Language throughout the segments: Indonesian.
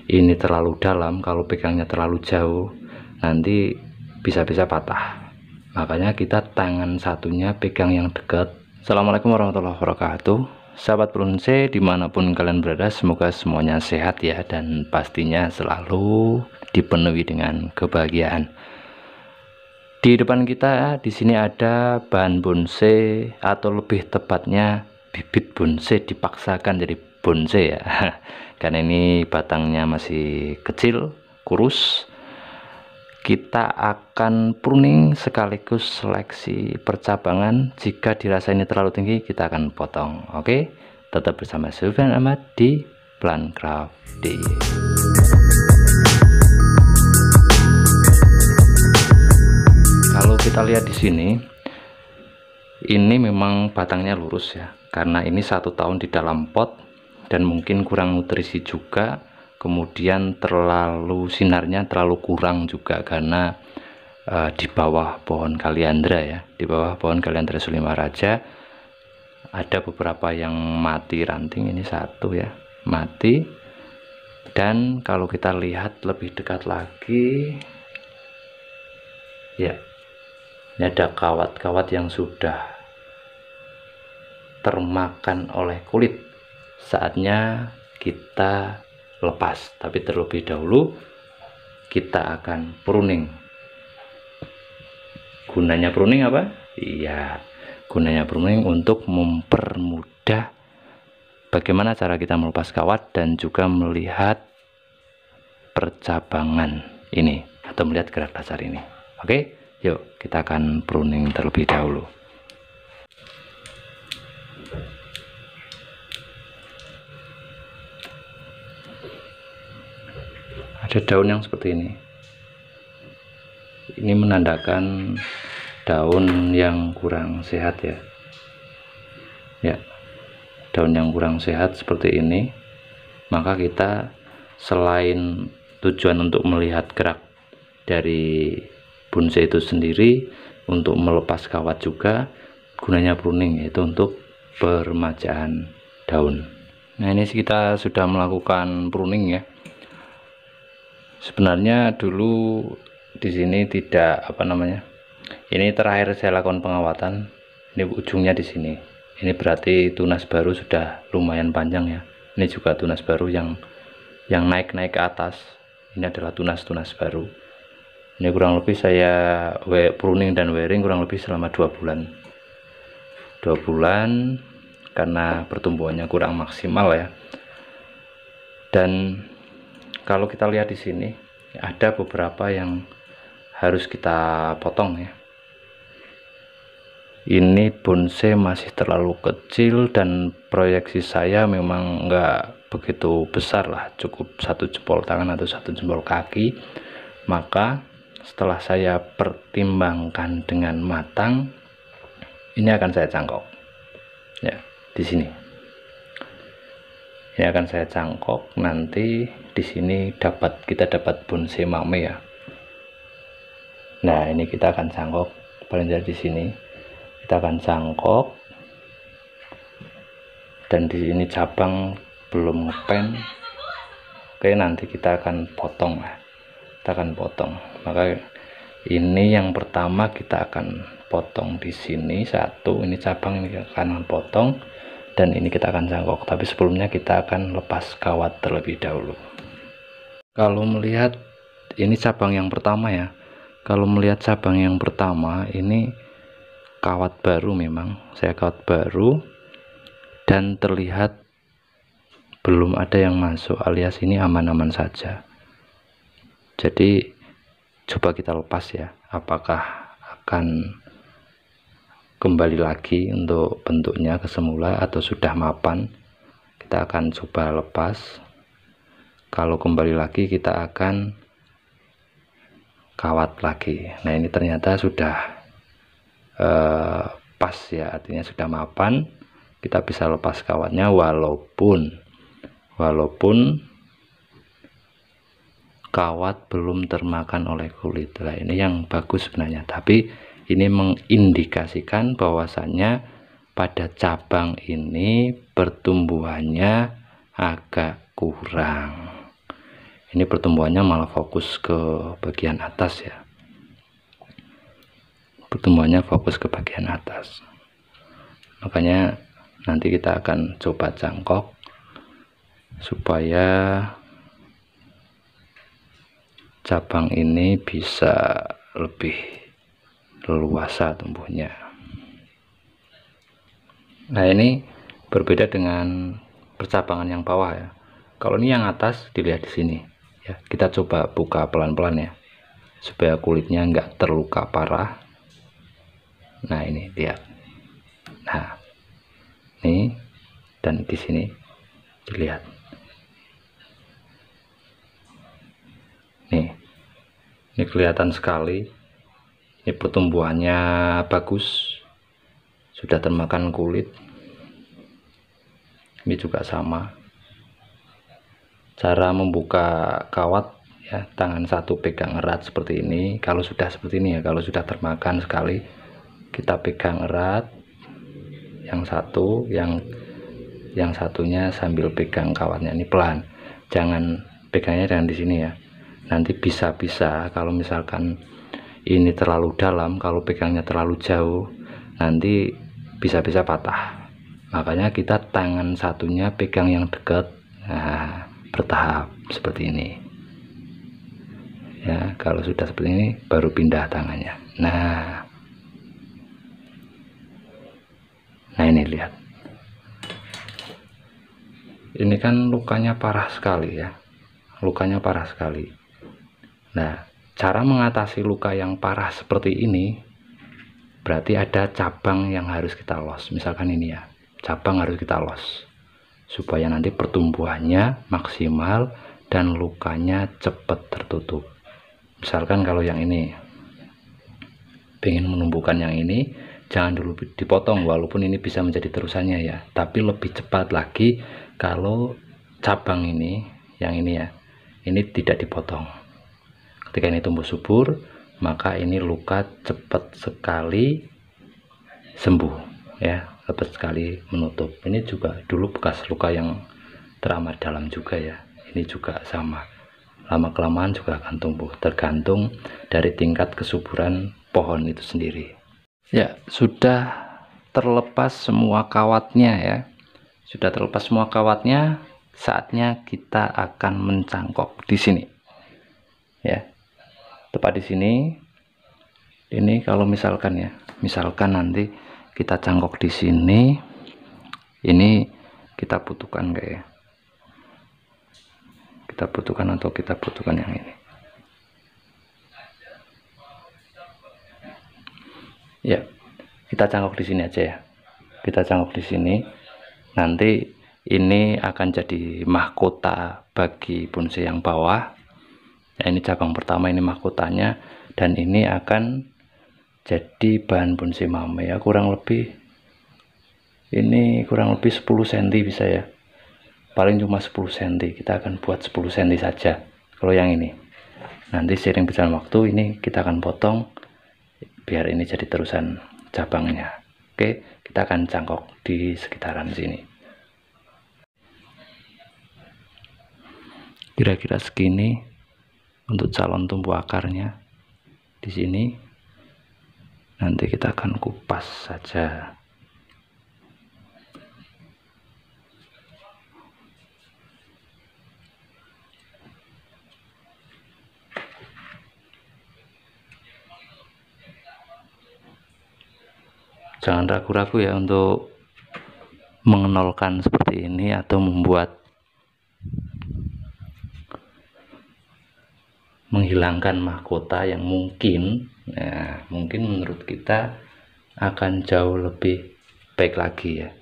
ini terlalu dalam, kalau pegangnya terlalu jauh nanti bisa-bisa patah. Makanya kita tangan satunya pegang yang dekat. Assalamualaikum warahmatullahi wabarakatuh, sahabat Prunce dimanapun kalian berada, semoga semuanya sehat ya, dan pastinya selalu dipenuhi dengan kebahagiaan. Di depan kita di sini ada bahan bonsai, atau lebih tepatnya bibit bonsai dipaksakan jadi bonsai ya. Karena ini batangnya masih kecil, kurus. Kita akan pruning sekaligus seleksi percabangan. Jika dirasa ini terlalu tinggi, kita akan potong. Oke, tetap bersama Sofyan Ahmad di Plancraft Day. Kalau kita lihat di sini, ini memang batangnya lurus ya, karena ini 1 tahun di dalam pot dan mungkin kurang nutrisi juga, kemudian sinarnya terlalu kurang juga karena di bawah pohon kaliandra ya, di bawah pohon kaliandra Sulima Raja ada beberapa yang mati ranting. Ini 1 ya, mati. Dan kalau kita lihat lebih dekat lagi ya, ini ada kawat-kawat yang sudah termakan oleh kulit. Saatnya kita lepas, tapi terlebih dahulu kita akan pruning. Gunanya pruning apa? Iya, gunanya pruning untuk mempermudah bagaimana cara kita melepas kawat dan juga melihat percabangan ini atau melihat gerak dasar ini. Oke, yuk kita akan pruning terlebih dahulu. Ada daun yang seperti ini. Ini menandakan daun yang kurang sehat ya. Ya, daun yang kurang sehat seperti ini. Maka kita selain tujuan untuk melihat gerak dari bonsai itu sendiri, untuk melepas kawat juga, gunanya pruning yaitu untuk peremajaan daun. Nah, ini kita sudah melakukan pruning ya. Sebenarnya dulu di sini tidak ini terakhir saya lakukan pengawatan, ini ujungnya di sini. Ini berarti tunas baru sudah lumayan panjang ya. Ini juga tunas baru yang naik ke atas. Ini adalah tunas baru. Ini kurang lebih saya pruning dan wearing kurang lebih selama 2 bulan. 2 bulan karena pertumbuhannya kurang maksimal ya. Dan kalau kita lihat di sini ada beberapa yang harus kita potong ya. Ini bonsai masih terlalu kecil dan proyeksi saya memang enggak begitu besar lah, cukup 1 jempol tangan atau 1 jempol kaki. Maka setelah saya pertimbangkan dengan matang, ini akan saya cangkok ya, di sini. Ini akan saya cangkok, nanti di sini kita dapat bonsai mame ya. Nah, ini kita akan cangkok paling dari di sini. Kita akan cangkok, dan di sini cabang belum ngepen. Oke, nanti kita akan potong lah. Kita akan potong. Maka ini yang pertama kita akan potong di sini 1. Ini cabang, ini akan potong. Dan ini kita akan cangkok, tapi sebelumnya kita akan lepas kawat terlebih dahulu. Kalau melihat ini cabang yang pertama ya, kalau melihat cabang yang pertama ini kawat baru, memang saya kawat baru dan terlihat belum ada yang masuk, alias ini aman-aman saja. Jadi coba kita lepas ya, apakah akan kembali lagi untuk bentuknya ke semula atau sudah mapan. Kita akan coba lepas. Kalau kembali lagi kita akan kawat lagi. Nah, ini ternyata sudah pas ya, artinya sudah mapan. Kita bisa lepas kawatnya walaupun kawat belum termakan oleh kulit. Nah, ini yang bagus sebenarnya, tapi ini mengindikasikan bahwasannya pada cabang ini pertumbuhannya agak kurang. Ini pertumbuhannya malah fokus ke bagian atas ya. Pertumbuhannya fokus ke bagian atas. Makanya nanti kita akan coba cangkok supaya cabang ini bisa lebih leluasa tumbuhnya. Nah, ini berbeda dengan percabangan yang bawah ya. Kalau ini yang atas dilihat di sini ya. Kita coba buka pelan-pelan ya, supaya kulitnya nggak terluka parah. Nah, ini lihat. Nah, ini dan di sini dilihat. Ini kelihatan sekali. Ini pertumbuhannya bagus, sudah termakan kulit. Ini juga sama. Cara membuka kawat ya, tangan satu pegang erat seperti ini. Kalau sudah seperti ini ya, kalau sudah termakan sekali, kita pegang erat. Yang satu, yang satunya sambil pegang kawatnya. Ini pelan. Jangan pegangnya jangan di sini ya. Nanti bisa-bisa kalau misalkan ini terlalu dalam, kalau pegangnya terlalu jauh, nanti bisa-bisa patah. Makanya kita tangan satunya pegang yang dekat. Nah, bertahap seperti ini ya. Kalau sudah seperti ini baru pindah tangannya. Nah, ini lihat. Ini kan lukanya parah sekali ya. Lukanya parah sekali. Nah, cara mengatasi luka yang parah seperti ini berarti ada cabang yang harus kita los. Misalkan ini ya, cabang harus kita los supaya nanti pertumbuhannya maksimal dan lukanya cepat tertutup. Misalkan kalau yang ini pengen menumbuhkan yang ini, jangan dulu dipotong, walaupun ini bisa menjadi terusannya ya, tapi lebih cepat lagi kalau cabang ini, yang ini ya, ini tidak dipotong. Ketika ini tumbuh subur, maka ini luka cepat sekali sembuh ya, cepat sekali menutup. Ini juga dulu bekas luka yang teramat dalam juga ya. Ini juga sama, lama kelamaan juga akan tumbuh, tergantung dari tingkat kesuburan pohon itu sendiri ya. Sudah terlepas semua kawatnya ya, sudah terlepas semua kawatnya. Saatnya kita akan mencangkok di sini ya, tepat di sini. Ini kalau misalkan ya, misalkan nanti kita cangkok di sini, ini kita butuhkan enggak ya, kita butuhkan atau kita butuhkan yang ini ya. Kita cangkok di sini aja ya, kita cangkok di sini. Nanti ini akan jadi mahkota bagi bonsai yang bawah ya. Ini cabang pertama, ini mahkotanya, dan ini akan jadi bahan bonsai mame ya. Kurang lebih ini kurang lebih 10 cm bisa ya, paling cuma 10 cm. Kita akan buat 10 cm saja kalau yang ini. Nanti seiring berjalan waktu ini kita akan potong biar ini jadi terusan cabangnya. Oke, kita akan cangkok di sekitaran sini. Kira-kira segini untuk calon tumbuh akarnya di sini. Nanti kita akan kupas saja. Jangan ragu-ragu ya untuk mengenolkan seperti ini atau menghilangkan mahkota yang mungkin menurut kita akan jauh lebih baik lagi ya.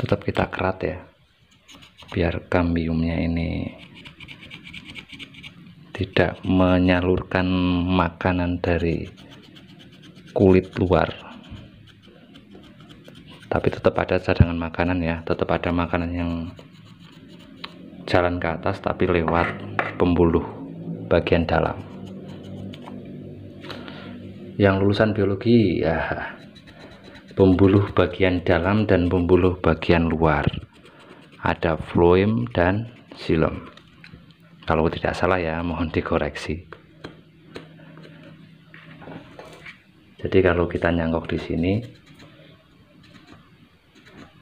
tetap kita kerat ya, biar kambiumnya ini tidak menyalurkan makanan dari kulit luar, tapi tetap ada cadangan makanan ya, tetap ada makanan yang jalan ke atas tapi lewat pembuluh bagian dalam. Yang lulusan biologi ya, pembuluh bagian dalam dan pembuluh bagian luar, ada floem dan xilem. Kalau tidak salah ya, mohon dikoreksi. Jadi kalau kita nyangkok di sini,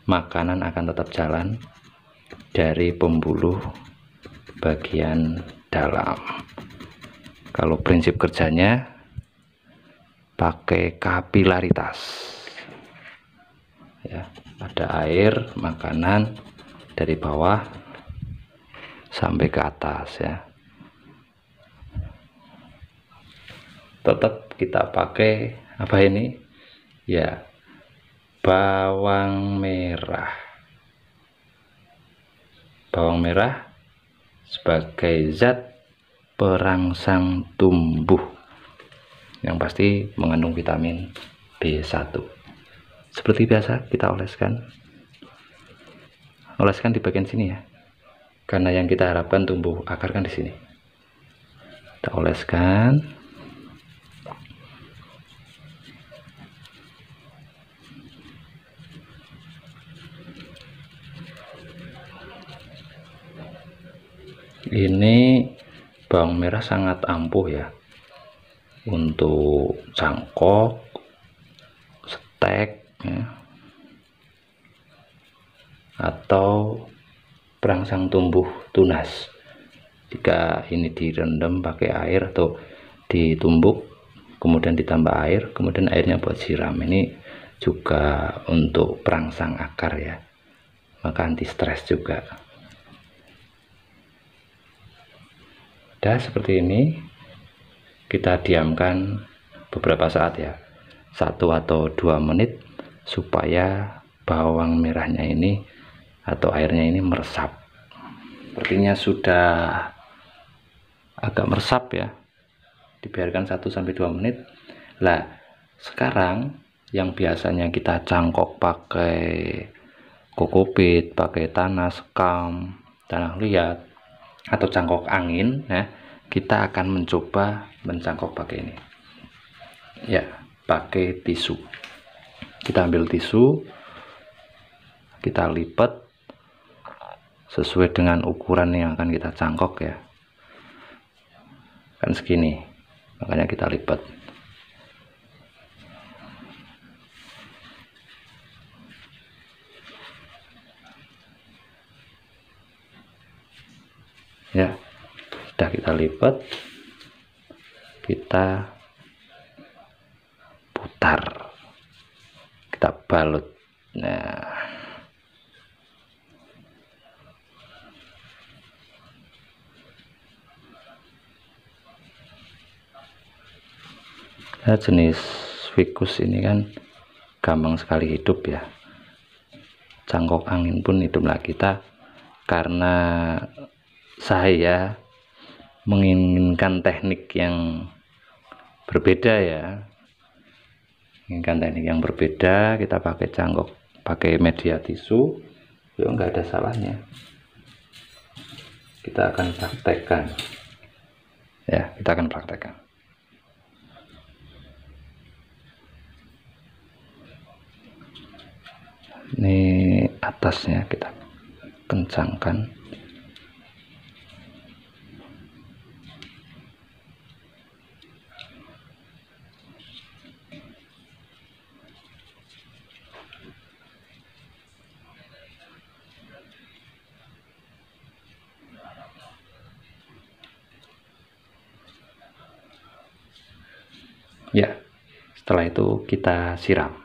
makanan akan tetap jalan dari pembuluh bagian dalam. Kalau prinsip kerjanya pakai kapilaritas ya, ada air makanan dari bawah sampai ke atas ya. Tetap kita pakai apa ini ya, bawang merah. Bawang merah sebagai zat perangsang tumbuh yang pasti mengandung vitamin B1. Seperti biasa kita oleskan di bagian sini ya, karena yang kita harapkan tumbuh akar kan di sini. Kita oleskan. Ini bawang merah sangat ampuh ya untuk cangkok, stek ya, atau perangsang tumbuh tunas. Jika ini direndam pakai air atau ditumbuk kemudian ditambah air, kemudian airnya buat siram, ini juga untuk perangsang akar ya, maka anti stres juga. Udah seperti ini, kita diamkan beberapa saat ya, 1 atau 2 menit, supaya bawang merahnya ini atau airnya ini meresap. Sepertinya sudah agak meresap ya, dibiarkan 1-2 menit. Lah sekarang yang biasanya kita cangkok pakai kokopit, pakai tanah sekam, tanah liat, atau cangkok angin ya, kita akan mencoba mencangkok pakai ini ya, pakai tisu. Kita ambil tisu, kita lipat sesuai dengan ukuran yang akan kita cangkok ya, kan segini, makanya kita lipat. Ya, sudah kita lipat, kita putar, kita balut. Nah, jenis ficus ini kan gampang sekali hidup ya, cangkok angin pun hiduplah. Kita karena saya menginginkan teknik yang berbeda ya, kita pakai cangkok, pakai media tisu, ya nggak ada salahnya. Kita akan praktekkan ya, ini atasnya kita kencangkan. Ya, setelah itu kita siram.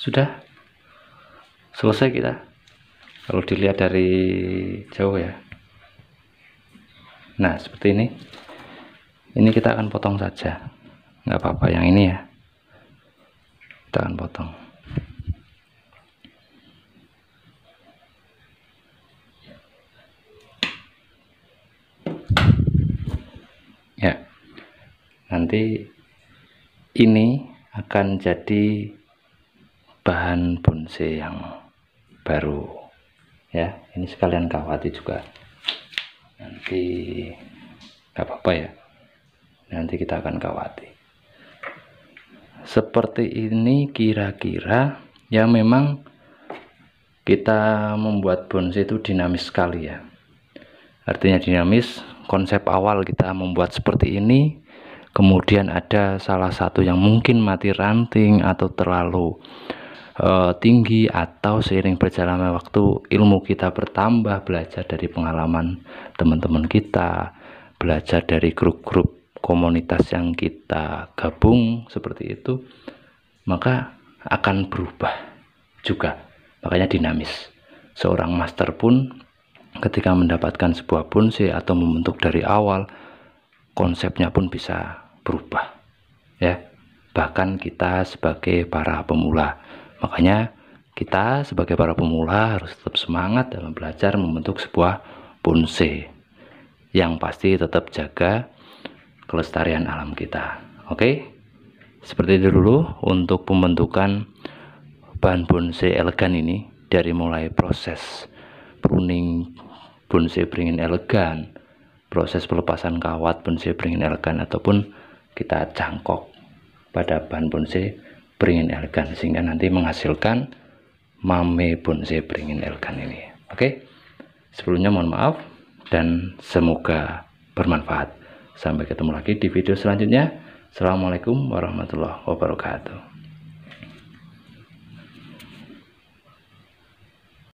Sudah selesai kita. Kalau dilihat dari jauh ya. Nah, seperti ini. Ini kita akan potong saja. Nggak apa-apa yang ini ya. Kita akan potong. Ya. Nanti ini akan jadi bahan bonsai yang baru ya. Ini sekalian kawati juga, nanti nggak apa-apa ya, nanti kita akan kawati seperti ini kira-kira ya. Memang kita membuat bonsai itu dinamis sekali ya, artinya dinamis. Konsep awal kita membuat seperti ini, kemudian ada salah satu yang mungkin mati ranting atau terlalu tinggi, atau seiring berjalannya waktu ilmu kita bertambah, belajar dari pengalaman teman-teman kita, belajar dari grup-grup komunitas yang kita gabung seperti itu, maka akan berubah juga. Makanya dinamis. Seorang master pun ketika mendapatkan sebuah bonsai atau membentuk dari awal, konsepnya pun bisa berubah ya. Bahkan kita sebagai para pemula, makanya kita sebagai para pemula harus tetap semangat dalam belajar membentuk sebuah bonsai yang pasti tetap jaga kelestarian alam kita. Oke, seperti itu dulu untuk pembentukan bahan bonsai elegan ini, dari mulai proses pruning bonsai beringin elegan, proses pelepasan kawat bonsai beringin elegan, ataupun kita cangkok pada bahan bonsai beringin elegan sehingga nanti menghasilkan mame bonsai beringin elegan ini. Oke, sebelumnya mohon maaf dan semoga bermanfaat. Sampai ketemu lagi di video selanjutnya. Assalamualaikum warahmatullahi wabarakatuh.